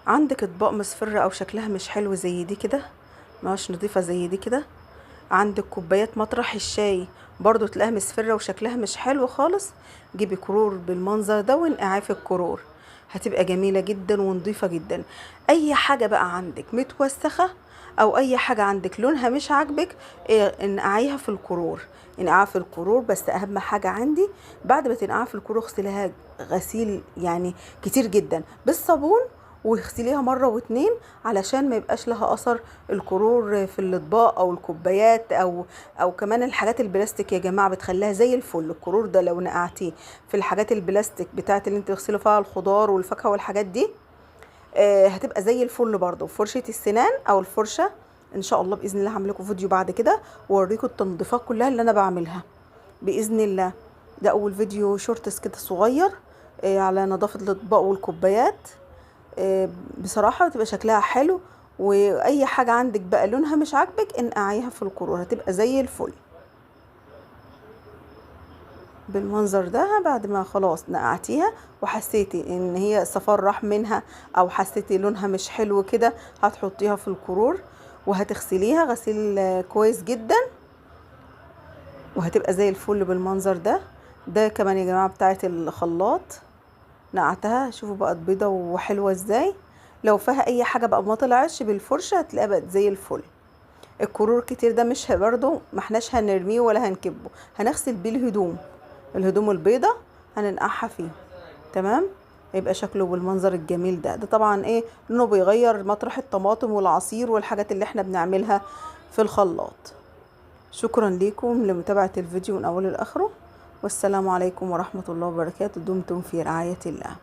عندك اطباق مصفرة او شكلها مش حلو زي دي كده، مش نظيفة زي دي كده. عندك كوبايات مطرح الشاي برضو تلاقيها مصفرة وشكلها مش حلو خالص. جيبي كرور بالمنظر ده وانقعيه في الكرور، هتبقى جميلة جدا ونظيفة جدا. اي حاجة بقى عندك متوسخة او اي حاجة عندك لونها مش عاجبك، انقعيها في الكرور. انقعها في الكرور، بس اهم حاجة عندي بعد ما تنقعها في الكرور اغسليها غسيل يعني كتير جدا بالصابون، واغسليها مرة واتنين علشان ما يبقاش لها اثر الكرور في الاطباق او الكوبايات او كمان الحاجات البلاستيك. يا جماعة بتخليها زي الفل. الكرور ده لو نقعتيه في الحاجات البلاستيك بتاعت اللي انت تغسلي فيها الخضار والفاكهة والحاجات دي، هتبقى زي الفل. برضو فرشة السنان او الفرشة ان شاء الله باذن الله هعمل لكم فيديو بعد كده واوريكم التنظيفات كلها اللي انا بعملها باذن الله. ده اول فيديو شورتس كده صغير على نظافة الاطباق والكوبايات. بصراحة بتبقى شكلها حلو، واي حاجة عندك بقى لونها مش عاجبك انقعيها في الكرور هتبقى زي الفل بالمنظر ده. بعد ما خلاص نقعتيها وحسيتي ان هي الصفار راح منها او حسيتي لونها مش حلو كده، هتحطيها في الكرور وهتغسليها غسيل كويس جدا وهتبقى زي الفل بالمنظر ده. ده كمان يا جماعة بتاعت الخلاط نقعتها، شوفوا بقت بيضة وحلوة ازاي. لو فيها اي حاجة بقى ما طلعتش بالفرشة هتلاقيها بقت زي الفل. الكرور كتير ده مش برضو ما احناش هنرميه ولا هنكبه، هنغسل بيه الهدوم البيضة هننقعها فيه. تمام، يبقى شكله بالمنظر الجميل ده. ده طبعا ايه لونه بيغير مطرح الطماطم والعصير والحاجات اللي احنا بنعملها في الخلاط. شكرا لكم لمتابعة الفيديو من اوله لاخره، والسلام عليكم ورحمة الله وبركاته. دمتم في رعاية الله.